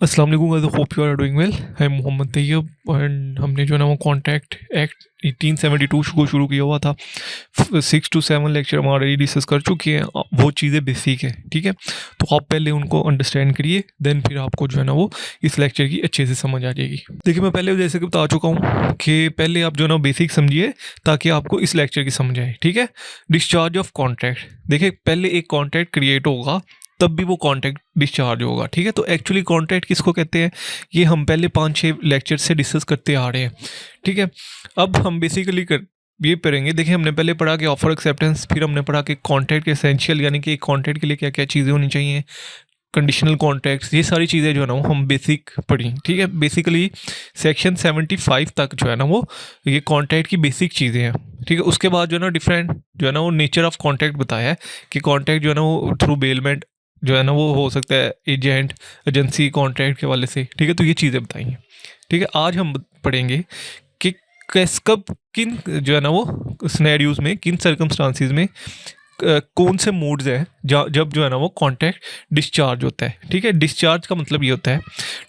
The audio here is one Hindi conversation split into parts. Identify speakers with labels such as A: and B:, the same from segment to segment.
A: अस्सलाम वालेकुम guys, hope you are doing well. I am Mohammad Tayyab and हमने जो है ना वो कॉन्टैक्ट एक्ट 1872 को शुरू किया हुआ था। 6 to 7 लेक्चर हम ऑलरेडी डिस्कस कर चुके हैं। वो चीज़ें बेसिक है, ठीक है। तो आप पहले उनको अंडरस्टैंड करिए, देन फिर आपको जो है ना वो इस लेक्चर की अच्छे से समझ आ जाएगी। देखिए, मैं पहले जैसे कि बता चुका हूँ कि पहले आप जो है ना बेसिक समझिए ताकि आपको इस लेक्चर की समझ आए, ठीक है। डिस्चार्ज ऑफ कॉन्ट्रैक्ट, देखिए पहले एक कॉन्ट्रैक्ट क्रिएट होगा तब भी वो कॉन्ट्रैक्ट डिस्चार्ज होगा, ठीक है। तो एक्चुअली कॉन्ट्रैक्ट किसको कहते हैं, ये हम पहले 5-6 लेक्चर से डिस्कस करते आ रहे हैं, ठीक है। अब हम बेसिकली ये करेंगे। देखिए, हमने पहले पढ़ा कि ऑफर एक्सेप्टेंस, फिर हमने पढ़ा कि कॉन्ट्रैक्ट के एसेंशियल यानी कि एक कॉन्ट्रैक्ट के लिए क्या क्या चीज़ें होनी चाहिए, कंडीशनल कॉन्ट्रैक्ट्स, ये सारी चीज़ें जो है ना वो हम बेसिक पढ़ी, ठीक है। बेसिकली सेक्शन 75 तक जो है ना वो ये कॉन्ट्रैक्ट की बेसिक चीज़ें हैं, ठीक है। उसके बाद जो है ना डिफरेंट जो है ना वो नेचर ऑफ कॉन्ट्रैक्ट बताया है कि कॉन्ट्रैक्ट जो है ना वो थ्रू बेलमेंट जो है ना वो हो सकता है, एजेंट, एजेंसी कॉन्ट्रैक्ट के वाले से, ठीक है। तो ये चीज़ें बताई हैं, ठीक है। आज हम पढ़ेंगे कि कैस कब किन जो है ना वो सिनेरियोज में, किन सर्कमस्टांसिस में कौन से मूड्स हैं जब जो है ना वो कॉन्ट्रैक्ट डिस्चार्ज होता है, ठीक है। डिस्चार्ज का मतलब ये होता है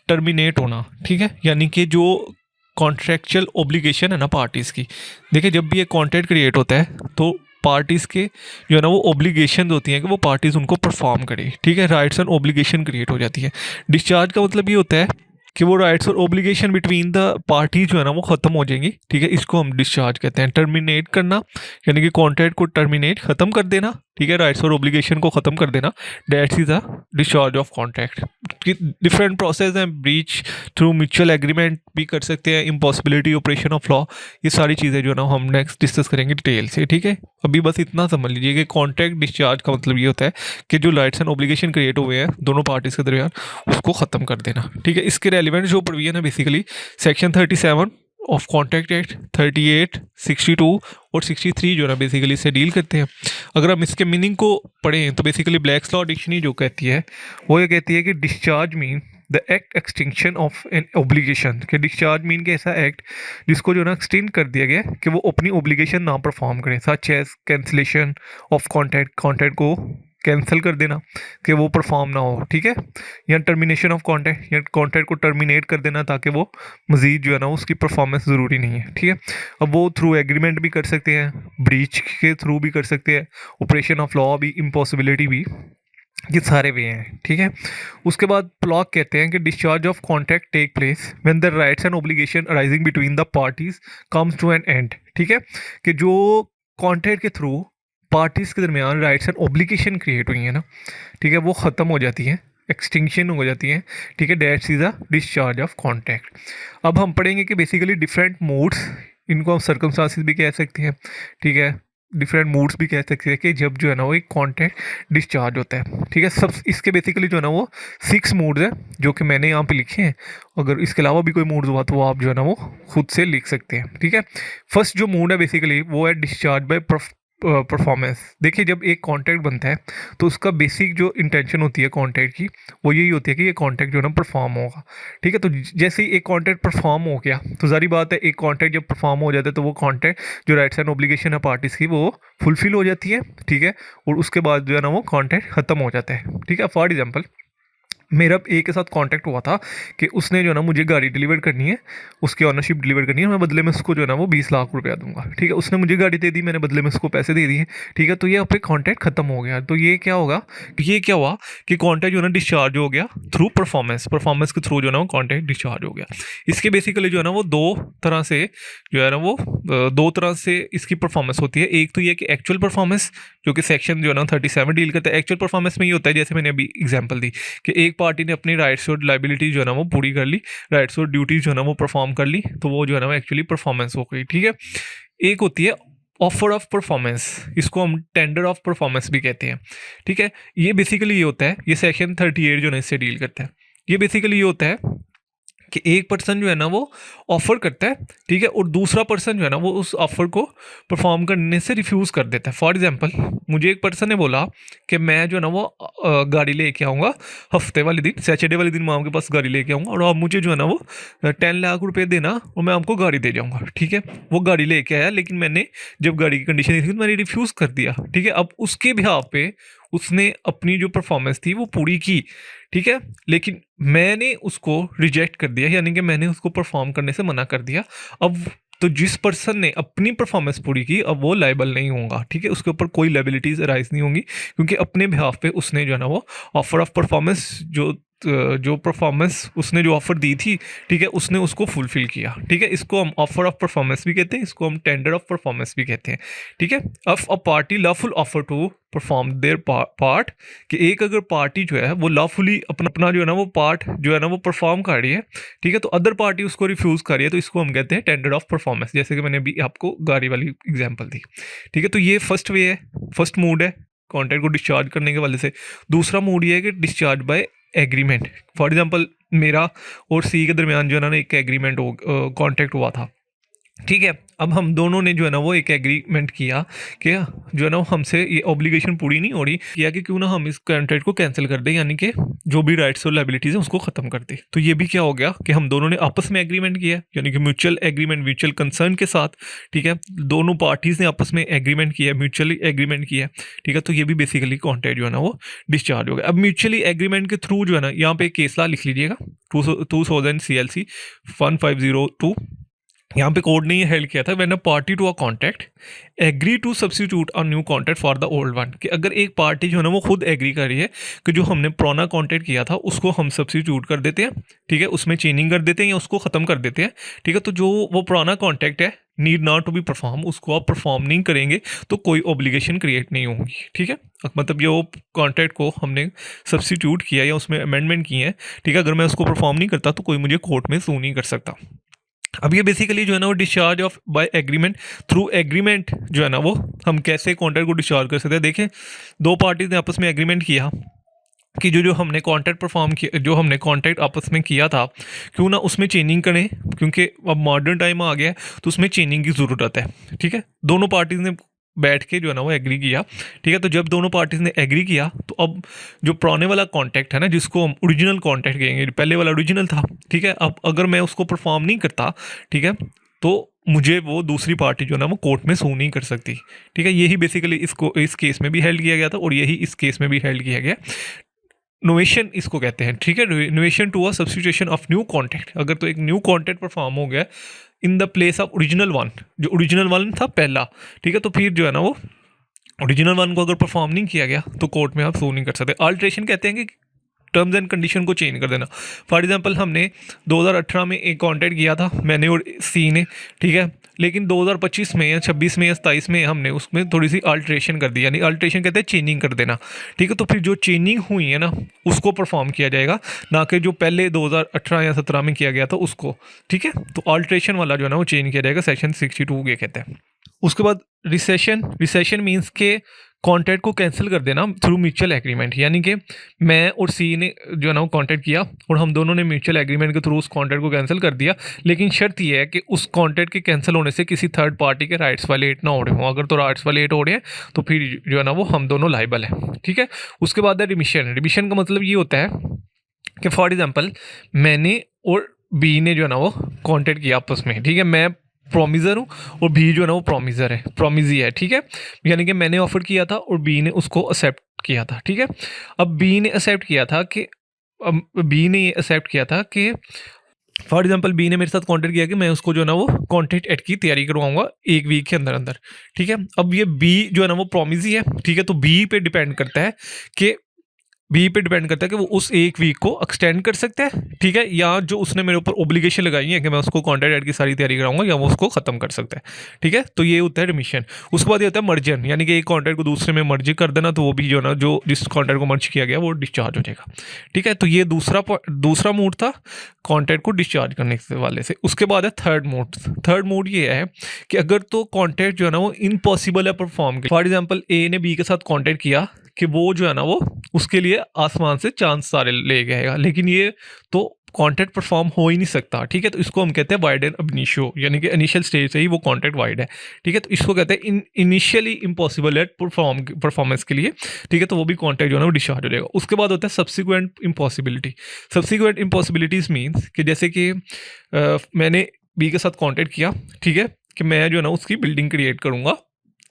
A: टर्मिनेट होना, ठीक है। यानी कि जो कॉन्ट्रैक्चुअल ओब्लिगेशन है ना पार्टीज़ की, देखिए जब भी एक कॉन्ट्रैक्ट क्रिएट होता है तो पार्टीज़ के जो है ना वो ओब्लिगेशन होती हैं कि वो पार्टीज़ उनको परफॉर्म करे, ठीक है। राइट्स एंड ओब्लिगेशन क्रिएट हो जाती है। डिस्चार्ज का मतलब ये होता है कि वो राइट्स और ओब्लिगेशन बिटवीन द पार्टी जो है ना वो ख़त्म हो जाएंगी, ठीक है। इसको हम डिस्चार्ज कहते हैं। टर्मिनेट करना यानी कि कॉन्ट्रैक्ट को टर्मिनेट, ख़त्म कर देना, ठीक है। राइट्स और ओब्लिगेशन को ख़त्म कर देना, that's is a discharge of contract. Different process हैं, ब्रीच थ्रू म्यूचुअल एग्रीमेंट भी कर सकते हैं, इम्पॉसिबिलिटी, ऑपरेशन ऑफ लॉ, ये सारी चीज़ें जो है ना हम नेक्स्ट डिस्कस करेंगे डिटेल से, ठीक है। अभी बस इतना समझ लीजिए कि कॉन्ट्रैक्ट डिस्चार्ज का मतलब ये होता है कि जो राइट्स एंड ओब्लिगेशन क्रिएट हुए हैं दोनों पार्टीज़ के दरमियान उसको ख़त्म कर देना, ठीक है। इसके रेलिवेंट जो प्रोविजन है basically section 37 of contract act, 38, 62 और 63 जो है ना बेसिकली इससे डील करते हैं। अगर हम इसके मीनिंग को पढ़ें तो बेसिकली ब्लैक्स लॉ डिक्शनरी जो कहती है वो ये कहती है कि discharge mean the act extinction of an obligation, कि डिस्चार्ज मीन के ऐसा एक्ट जिसको जो है ना एक्सटेंड कर दिया गया कि वो अपनी ओब्लिगेशन ना परफॉर्म करें, such as cancellation of contract, contract को कैंसिल कर देना कि वो परफॉर्म ना हो, ठीक है। या टर्मिनेशन ऑफ कॉन्ट्रैक्ट, या कॉन्ट्रैक्ट को टर्मिनेट कर देना ताकि वो मज़ीद जो है ना उसकी परफॉर्मेंस ज़रूरी नहीं है, ठीक है। अब वो थ्रू एग्रीमेंट भी कर सकते हैं, ब्रीच के थ्रू भी कर सकते हैं, ऑपरेशन ऑफ लॉ भी, इम्पॉसिबिलिटी भी, ये सारे वे हैं, ठीक है। उसके बाद प्लॉक कहते हैं कि discharge of contract take place when the rights and obligation arising between the parties comes to an end, ठीक है। कि जो कॉन्ट्रैक्ट के थ्रू पार्टीज के दरमियान राइट्स एंड ओब्लिगेशन क्रिएट हुई है ना, ठीक है, वो ख़त्म हो जाती है, एक्सटिंक्शन हो जाती है, ठीक है। That's is a discharge of contract. अब हम पढ़ेंगे कि बेसिकली डिफरेंट मूड्स, इनको हम सर्कमस्टांसिस भी कह सकते हैं, ठीक है। डिफरेंट मूड्स भी कह सकते हैं कि जब जो है ना वो एक कॉन्ट्रैक्ट डिस्चार्ज होता है, ठीक है। सब इसके बेसिकली जो है ना वो 6 मूड्स हैं जो कि मैंने यहाँ पे लिखे हैं। अगर इसके अलावा भी कोई मूड्स हुआ तो वो आप जो है ना वो खुद से लिख सकते हैं, ठीक है। फर्स्ट जो मूड है बेसिकली वो है डिस्चार्ज बाय परफॉर्मेंस। देखिए, जब एक कॉन्ट्रैक्ट बनता है तो उसका बेसिक जो इंटेंशन होती है कॉन्ट्रैक्ट की वो यही होती है कि ये कॉन्ट्रैक्ट जो है ना परफॉर्म होगा, ठीक है। तो जैसे ही एक कॉन्ट्रैक्ट परफॉर्म हो गया तो सारी बात है, एक कॉन्ट्रैक्ट जब परफॉर्म हो जाता है तो वो कॉन्ट्रैक्ट जो राइट्स एंड ओब्लिगेशन है पार्टीज़ की वो फुलफिल हो जाती है, ठीक है। और उसके बाद जो है ना वो कॉन्ट्रैक्ट ख़त्म हो जाता है, ठीक है। फॉर एग्जाम्पल, मेरा ए के साथ कांटेक्ट हुआ था कि उसने जो है ना मुझे गाड़ी डिलीवर करनी है, उसकी ऑनरशिप डिलीवर करनी है, मैं बदले में उसको जो है ना वो 20 लाख रुपया दूंगा, ठीक है। उसने मुझे गाड़ी दे दी, मैंने बदले में उसको पैसे दे दिए, ठीक है। तो ये अपने कॉन्टैक्ट खत्म हो गया। तो ये क्या होगा, ये क्या हुआ कि कॉन्टैक्ट जो है ना डिस्चार्ज हो गया थ्रू परफॉर्मेंस, परफॉर्मेंस के थ्रू जो है ना वो कॉन्टैक्ट डिस्चार्ज हो गया। इसके बेसिकली जो है ना वो दो तरह से जो है ना वो दो तरह से इसकी परफॉर्मेंस होती है। एक तो ये कि एक्चुअल परफॉर्मेंस, जो कि सेक्शन जो है ना 37 डील करता है। एक्चुअल परफॉर्मेंस में ये होता है, जैसे मैंने अभी एग्जाम्पल दी कि एक पार्टी ने अपनी राइट्स और लाइबिलिटी जो है ना वो पूरी कर ली, राइट्स और ड्यूटीज जो है ना वो परफॉर्म कर ली, तो वो जो है ना वो एक्चुअली परफॉर्मेंस हो गई, ठीक है। एक होती है ऑफर ऑफ परफॉर्मेंस, इसको हम टेंडर ऑफ परफॉर्मेंस भी कहते हैं, ठीक है। ये बेसिकली ये होता है, ये सेक्शन 38 जो है इससे डील करता है। ये बेसिकली ये होता है कि एक पर्सन जो है ना वो ऑफर करता है, ठीक है, और दूसरा पर्सन जो है ना वो उस ऑफर को परफॉर्म करने से रिफ्यूज़ कर देता है। फॉर एग्जांपल, मुझे एक पर्सन ने बोला कि मैं जो है ना वो गाड़ी लेके आऊँगा हफ्ते वाले दिन, सैटरडे वाले दिन मैं आपके पास गाड़ी लेके आऊँगा और आप मुझे जो है ना वो 10 लाख रुपए देना और मैं आपको गाड़ी दे जाऊँगा, ठीक है। वो गाड़ी लेके आया, लेकिन मैंने जब गाड़ी की कंडीशन देखी तो मैंने रिफ्यूज़ कर दिया, ठीक है। अब उसके बिहाफ पे उसने अपनी जो परफॉर्मेंस थी वो पूरी की, ठीक है, लेकिन मैंने उसको रिजेक्ट कर दिया, यानी कि मैंने उसको परफॉर्म करने से मना कर दिया। अब तो जिस पर्सन ने अपनी परफॉर्मेंस पूरी की अब वो लाइबल नहीं होगा, ठीक है, उसके ऊपर कोई लाइबिलिटीज अराइज नहीं होंगी, क्योंकि अपने बिहाफ पे उसने जो है ना वो ऑफर ऑफ परफॉर्मेंस जो परफॉर्मेंस उसने जो ऑफर दी थी, ठीक है, उसने उसको फुलफिल किया, ठीक है। इसको हम ऑफर ऑफ परफॉर्मेंस भी कहते हैं, इसको हम टेंडर ऑफ परफॉर्मेंस भी कहते हैं, ठीक है। If a party lawful offer to perform their part, कि एक अगर पार्टी जो है वो लॉफुली अपना अपना जो है ना वो पार्ट जो है ना वो परफॉर्म कर रही है, ठीक है, तो अदर पार्टी उसको रिफ्यूज कर रही है, तो इसको हम कहते हैं टेंडर ऑफ परफॉर्मेंस, जैसे कि मैंने अभी आपको गाड़ी वाली एग्जांपल दी, ठीक है। तो ये फर्स्ट वे है, फर्स्ट मोड है कॉन्ट्रैक्ट को डिस्चार्ज करने के वाले से। दूसरा मोड ये है कि discharge by agreement. For example मेरा और सी के दरमियान जो है ना एक एग्रीमेंट हो कॉन्ट्रैक्ट हुआ था, ठीक है। अब हम दोनों ने जो है ना वो एक एग्रीमेंट किया कि जो है ना हमसे ये ऑब्लिगेशन पूरी नहीं हो रही, किया कि क्यों ना हम इस कॉन्ट्रैक्ट को कैंसिल कर दें, यानी कि जो भी राइट्स और लाइबिलिटीज़ हैं उसको ख़त्म कर दें। तो ये भी क्या हो गया कि हम दोनों ने आपस में एग्रीमेंट किया, यानी कि म्यूचुअल एग्रीमेंट, म्यूचुअल कंसर्न के साथ, ठीक है, दोनों पार्टीज़ ने आपस में एग्रीमेंट किया, म्यूचुअली एग्रीमेंट किया, ठीक है। तो ये भी बेसिकली कॉन्ट्रैक्ट जो है ना वो डिस्चार्ज हो गया। अब म्यूचुअली एग्रीमेंट के थ्रू जो है ना यहाँ पे केस ला लिख लीजिएगा 2000 CLC 1502, यहाँ पे कोर्ट ने ये हेल्ड किया था, when a party to a contract agree to substitute a new contract for the old one, कि अगर एक पार्टी जो है ना वो खुद एग्री कर रही है कि जो हमने पुराना कॉन्ट्रैक्ट किया था उसको हम सब्स्टिट्यूट कर देते हैं, ठीक है, उसमें चेंजिंग कर देते हैं या उसको ख़त्म कर देते हैं, ठीक है, तो जो वो पुराना कॉन्ट्रैक्ट है need not to be perform, उसको आप परफॉर्म नहीं करेंगे तो कोई ऑब्लिगेशन क्रिएट नहीं होगी, ठीक है। मतलब ये वो कॉन्ट्रैक्ट को हमने सब्स्टिट्यूट किया या उसमें अमेंडमेंट किए हैं, ठीक है, अगर मैं उसको परफॉर्म नहीं करता तो कोई मुझे कोर्ट में सू नहीं कर सकता। अब ये बेसिकली जो है ना वो discharge of by agreement, through agreement जो है ना वो हम कैसे कॉन्ट्रैक्ट को डिस्चार्ज कर सकते हैं। देखें, दो पार्टीज ने आपस में एग्रीमेंट किया कि जो जो हमने कॉन्ट्रैक्ट परफॉर्म किया, जो हमने कॉन्ट्रैक्ट आपस में किया था, क्यों ना उसमें चेंजिंग करें, क्योंकि अब मॉडर्न टाइम आ गया है तो उसमें चेंजिंग की ज़रूरत है, ठीक है। दोनों पार्टीज ने बैठ के जो है ना वो एग्री किया, ठीक है। तो जब दोनों पार्टीज ने एग्री किया तो अब जो पुराने वाला कॉन्ट्रैक्ट है ना, जिसको हम ओरिजिनल कॉन्ट्रैक्ट कहेंगे, पहले वाला ओरिजिनल था, ठीक है, अब अगर मैं उसको परफॉर्म नहीं करता, ठीक है, तो मुझे वो दूसरी पार्टी जो है ना वो कोर्ट में सू नहीं कर सकती, ठीक है। यही बेसिकली इसको इस केस में भी हेल्ड किया गया था और यही इस केस में भी हेल्ड किया गया। नोवेशन इसको कहते हैं, ठीक है, novation to a substitution of new contract. अगर तो एक न्यू कॉन्ट्रैक्ट परफॉर्म हो गया in the place of original one, जो ओरिजिनल वन था पहला, ठीक है, तो फिर जो है ना वो ओरिजिनल वन को अगर परफॉर्म नहीं किया गया तो कोर्ट में आप सू नहीं कर सकते। अल्ट्रेशन कहते हैं कि टर्म्स एंड कंडीशन को चेंज कर देना। फॉर एग्जांपल हमने 2018 में एक कॉन्ट्रैक्ट किया था, मैंने और सी ने, ठीक है, लेकिन 2025 में या 26 में या 27 में हमने उसमें थोड़ी सी अल्ट्रेशन कर दी, यानी अल्ट्रेशन कहते हैं चेंजिंग कर देना, ठीक है। तो फिर जो चेंजिंग हुई है ना उसको परफॉर्म किया जाएगा, ना कि जो पहले 2018 या 17 में किया गया था उसको, ठीक है। तो अल्ट्रेशन वाला जो है ना वो चेंज किया जाएगा, सेक्शन 62 ये कहते हैं। उसके बाद रिसेशन मीन्स के कॉन्ट्रैक्ट को कैंसिल कर देना थ्रू म्यूचुअल एग्रीमेंट, यानी कि मैं और सी ने जो है ना वो कॉन्ट्रैक्ट किया और हम दोनों ने म्यूचुअल एग्रीमेंट के थ्रू उस कॉन्ट्रैक्ट को कैंसिल कर दिया, लेकिन शर्त यह है कि उस कॉन्ट्रैक्ट के कैंसिल होने से किसी थर्ड पार्टी के राइट्स वायलेट ना हो रहे हों। अगर तो राइट्स वायलेट हो रहे हैं तो फिर जो है ना वो हम दोनों लाइबल हैं, ठीक है। उसके बाद है रिमिशन। रिमिशन का मतलब ये होता है कि फॉर एग्जाम्पल मैंने और बी ने जो है ना वो कॉन्ट्रैक्ट किया आपस में, ठीक है, मैं प्रोमिजर हूँ और बी जो है ना वो प्रोमिजर है, प्रोमिजी है, ठीक है, यानी कि मैंने ऑफर किया था और बी ने उसको एक्सेप्ट किया था, ठीक है। अब बी ने एक्सेप्ट किया था कि बी ने ये एक्सेप्ट किया था कि फॉर एग्जांपल बी ने मेरे साथ कॉन्टेक्ट किया कि मैं उसको जो है ना वो कॉन्ट्रैक्ट एड की तैयारी करवाऊंगा 1 वीक के अंदर अंदर, ठीक है। अब ये बी जो है ना वो प्रोमिजी है, ठीक है, तो बी पे डिपेंड करता है कि कि वो उस 1 वीक को एक्सटेंड कर सकता है, ठीक है, या जो उसने मेरे ऊपर ओब्लिगेशन लगाई है कि मैं उसको कॉन्ट्रैक्ट एड की सारी तैयारी कराऊंगा, या वो उसको खत्म कर सकता है, ठीक है। तो ये होता है रिमिशन। उसके बाद ये होता है मर्जन, यानी कि एक कॉन्ट्रैक्ट को दूसरे में मर्ज कर देना, तो वो भी जो है ना जो जिस कॉन्ट्रैक्ट को मर्ज किया गया वो डिस्चार्ज हो जाएगा, ठीक है। तो ये दूसरा मोड था कॉन्ट्रैक्ट को डिस्चार्ज करने के वाले से। उसके बाद है थर्ड मोड ये है कि अगर तो कॉन्ट्रैक्ट जो है ना वो इम्पॉसिबल है परफॉर्म के, फॉर एग्जाम्पल ए ने बी के साथ कॉन्ट्रैक्ट किया कि वो जो है ना वो उसके लिए आसमान से चांद सारे ले गएगा, लेकिन ये तो कॉन्ट्रैक्ट परफॉर्म हो ही नहीं सकता, ठीक है। तो इसको हम कहते हैं वाइड एंड अब इनिशियो, यानी कि इनिशियल स्टेज से ही वो कॉन्ट्रैक्ट वाइड है, ठीक है। तो इसको कहते हैं इनिशियली इम्पॉसिबल है परफॉर्मेंस के लिए, ठीक है, तो वो भी कॉन्ट्रैक्ट जो है ना वो डिस्चार्ज हो जाएगा। उसके बाद होता है सब्सिक्वेंट इम्पॉसिबिलिटीज मीन्स कि जैसे कि मैंने बी के साथ कॉन्ट्रैक्ट किया, ठीक है, कि मैं जो है ना उसकी बिल्डिंग क्रिएट करूँगा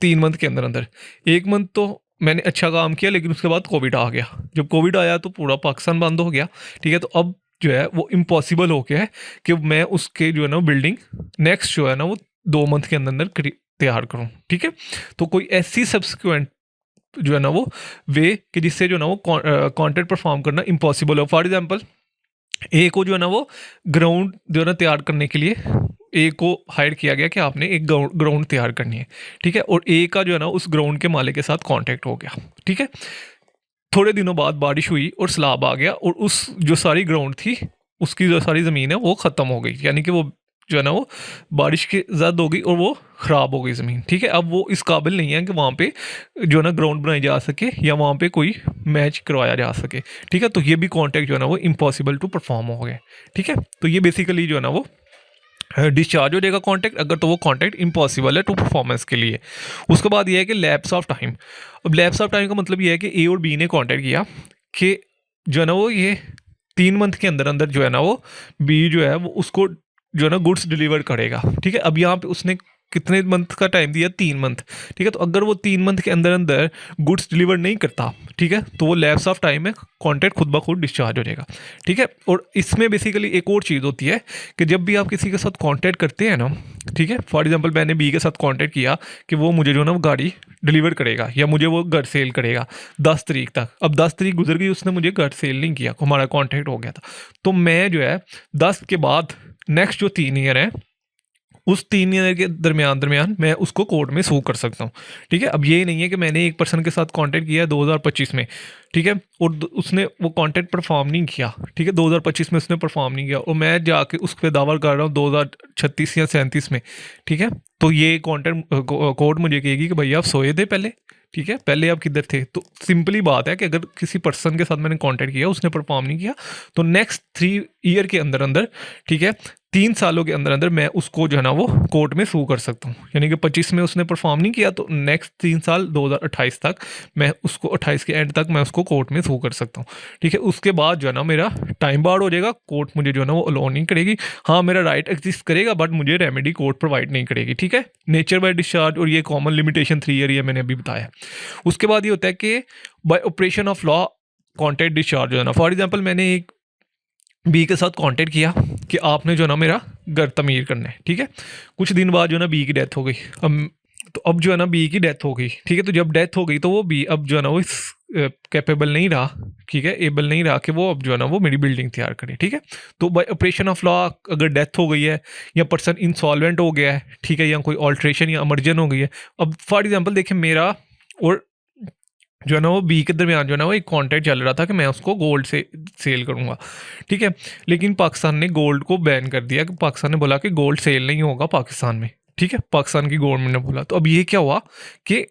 A: 3 मंथ के अंदर अंदर। 1 मंथ तो मैंने अच्छा काम किया, लेकिन उसके बाद कोविड आ गया। जब कोविड आया तो पूरा पाकिस्तान बंद हो गया, ठीक है। तो अब जो है वो इम्पॉसिबल हो गया है कि मैं उसके जो है ना बिल्डिंग नेक्स्ट जो है ना वो 2 मंथ के अंदर अंदर तैयार करूँ, ठीक है। तो कोई ऐसी सब्सिक्वेंट जो है ना वो वे कि जिससे जो है ना वो कॉन्टेंट परफॉर्म करना इम्पॉसिबल हो। फॉर एग्जांपल ए को जो है ना वो ग्राउंड जो है ना तैयार करने के लिए ए को हायर किया गया कि आपने एक ग्राउंड तैयार करनी है, ठीक है। और ए का जो है ना उस ग्राउंड के मालिक के साथ कांटेक्ट हो गया, ठीक है। थोड़े दिनों बाद बारिश हुई और सैलाब आ गया और उस जो सारी ग्राउंड थी उसकी जो सारी ज़मीन है वो ख़त्म हो गई, यानी कि वो जो है ना वो बारिश की ज़्यादा हो गई और वो ख़राब हो गई ज़मीन, ठीक है। अब वो इस काबिल नहीं है कि वहाँ पे जो है ना ग्राउंड बनाई जा सके या वहाँ पे कोई मैच करवाया जा सके, ठीक है। तो ये भी कॉन्टेक्ट जो है ना वो इम्पॉसिबल टू परफॉर्म हो गए, ठीक है। तो ये बेसिकली जो है ना वो डिस्चार्ज हो जाएगा कॉन्टैक्ट अगर, तो वो कॉन्टैक्ट इम्पॉसिबल है टू परफॉर्मेंस के लिए। उसके बाद ये है कि लैप्स ऑफ टाइम। अब लैप्स ऑफ टाइम का मतलब ये है कि ए और बी ने कॉन्टैक्ट किया कि जो है ना वो ये 3 मंथ के अंदर अंदर जो है ना वो बी जो है वो उसको जो है ना गुड्स डिलीवर करेगा, ठीक है। अब यहाँ पे उसने कितने मंथ का टाइम दिया, 3 मंथ, ठीक है। तो अगर वो 3 मंथ के अंदर अंदर गुड्स डिलीवर नहीं करता, ठीक है, तो वो लैप्स ऑफ टाइम में कॉन्ट्रैक्ट खुद ब खुद डिस्चार्ज हो जाएगा, ठीक है। और इसमें बेसिकली एक और चीज़ होती है कि जब भी आप किसी के साथ कॉन्टैक्ट करते हैं ना, ठीक है, फॉर एग्जांपल मैंने बी के साथ कॉन्टैक्ट किया कि वो मुझे जो है ना वो गाड़ी डिलीवर करेगा या मुझे वो घर सेल करेगा 10 तारीख तक। अब 10 तारीख गुजर गई, उसने मुझे घर सेल नहीं किया, हमारा कॉन्टैक्ट हो गया था। तो मैं जो है 10 के बाद नेक्स्ट जो 3 ईयर है उस 3 ईयर के दरमियान मैं उसको कोर्ट में सू कर सकता हूँ, ठीक है। अब ये नहीं है कि मैंने एक पर्सन के साथ कांटेक्ट किया है 2025 में, ठीक है, और उसने वो कांटेक्ट परफॉर्म नहीं किया, ठीक है, 2025 में उसने परफॉर्म नहीं किया और मैं जाके उस पर दावा कर रहा हूँ 2036 या 37 में, ठीक है। तो ये कॉन्टेक्ट कोर्ट मुझे कहेगी कि भैया आप सोए थे पहले, ठीक है, पहले आप किधर थे। तो सिंपली बात है कि अगर किसी पर्सन के साथ मैंने कांटेक्ट किया उसने परफॉर्म नहीं किया तो नेक्स्ट 3 ईयर के अंदर अंदर, ठीक है, 3 सालों के अंदर अंदर मैं उसको जो है ना वो कोर्ट में सू कर सकता हूँ। यानी कि 25 में उसने परफॉर्म नहीं किया तो नेक्स्ट 3 साल 2028 तक मैं उसको 28 के एंड तक मैं उसको कोर्ट में सू कर सकता हूँ, ठीक है। उसके बाद जो है ना मेरा टाइम बार हो जाएगा, कोर्ट मुझे जो है ना वो अलाउ नहीं करेगी। हाँ, मेरा राइट एग्जिस्ट करेगा बट मुझे रेमेडी कोर्ट प्रोवाइड नहीं करेगी, ठीक है। नेचर बाय डिस्चार्ज और ये कॉमन लिमिटेशन 3 ईयर ये मैंने अभी बताया। उसके बाद ये होता है कि bye operation of law contact discharge हो जाना। फॉर एग्जाम्पल मैंने एक बी के साथ कांटेक्ट किया कि आपने जो है ना मेरा घर तमीर करना है, ठीक है। कुछ दिन बाद जो है ना बी की डेथ हो गई। अब जो है ना बी की डेथ हो गई, ठीक है। तो जब डेथ हो गई तो वो बी अब जो है ना वो कैपेबल नहीं रहा, ठीक है, एबल नहीं रहा कि वो अब जो है ना वो मेरी बिल्डिंग तैयार करे, ठीक है। तो बाय ऑपरेशन ऑफ लॉ अगर डेथ हो गई है या पर्सन इंसॉल्वेंट हो गया है, ठीक है, या कोई ऑल्ट्रेशन या इमर्जन हो गई है। अब फॉर एग्जाम्पल देखिए मेरा और जो है ना वो बी के दरमियान जो है ना वो एक कॉन्ट्रैक्ट चल रहा था कि मैं उसको गोल्ड से सेल करूँगा, ठीक है। लेकिन पाकिस्तान ने गोल्ड को बैन कर दिया कि पाकिस्तान ने बोला कि गोल्ड सेल नहीं होगा पाकिस्तान में, ठीक है, पाकिस्तान की गवर्नमेंट ने बोला। तो अब ये क्या हुआ कि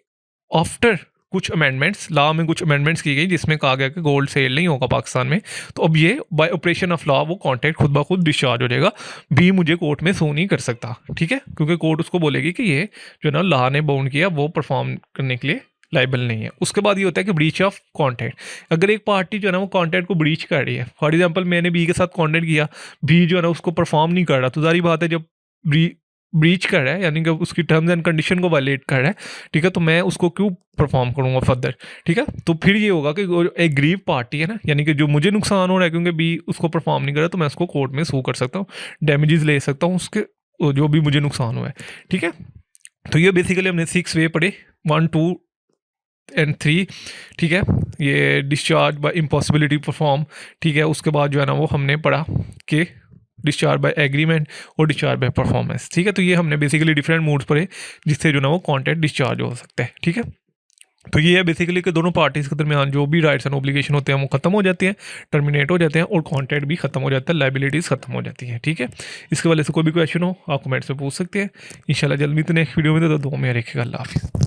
A: आफ्टर कुछ अमेंडमेंट्स, लॉ में कुछ अमेंडमेंट्स की गई जिसमें कहा गया कि गोल्ड सेल नहीं होगा पाकिस्तान में। तो अब ये बाय ऑपरेशन ऑफ लॉ वो कॉन्ट्रैक्ट खुद ब खुद डिस्चार्ज हो जाएगा, भी मुझे कोर्ट में सू नहीं कर सकता, ठीक है, क्योंकि कोर्ट उसको बोलेगी कि ये जो ना लॉ ने बाउंड किया वो परफॉर्म करने के लिए लाइबल नहीं है। उसके बाद ये होता है कि ब्रीच ऑफ कॉन्ट्रैक्ट। अगर एक पार्टी जो है ना वो कॉन्ट्रैक्ट को ब्रीच कर रही है, फॉर एग्जांपल मैंने बी के साथ कॉन्ट्रैक्ट किया, बी जो है ना उसको परफॉर्म नहीं कर रहा, तो सारी बात है जब ब्रीच कर रहा है यानी कि उसकी टर्म्स एंड कंडीशन को वायलेट कर रहा है, ठीक है, तो मैं उसको क्यों परफॉर्म करूंगा फर्दर, ठीक है। तो फिर ये होगा कि एक ग्रीव पार्टी है ना, यानी कि जो मुझे नुकसान हो रहा है क्योंकि बी उसको परफॉर्म नहीं कर रहा, तो मैं उसको कोर्ट में सू कर सकता हूँ, डैमेजेस ले सकता हूँ उसके जो भी मुझे नुकसान हुआ है, ठीक है। तो ये बेसिकली हमने 6 वे पढ़े, 1, 2 एंड 3, ठीक है। ये डिस्चार्ज बाय इम्पॉसिबिलिटी परफॉर्म, ठीक है। उसके बाद जो है ना वो हमने पढ़ा कि डिस्चार्ज बाय एग्रीमेंट और डिस्चार्ज बाय परफॉर्मेंस, ठीक है। तो ये हमने बेसिकली डिफरेंट मूड्स पढ़े जिससे जो ना वो कॉन्ट्रैक्ट डिस्चार्ज हो सकता है, ठीक है। तो ये है बेसिकली कि दोनों पार्टीज़ के दरमियान जो भी राइट्स एंड ऑब्लिगेशन होते हैं वो खत्म हो जाते हैं, टर्मिनेट हो जाते हैं और कॉन्ट्रैक्ट भी खत्म हो जाता है, लाइबिलिटीज़ खत्म हो जाती हैं, ठीक है। इसके वजह से कोई भी क्वेश्चन हो आप कमेंट से पूछ सकते हैं। इंशाल्लाह जल्द मिलते हैं नेक्स्ट वीडियो में, तो दो में रखिएगा। अल्लाह हाफिज़।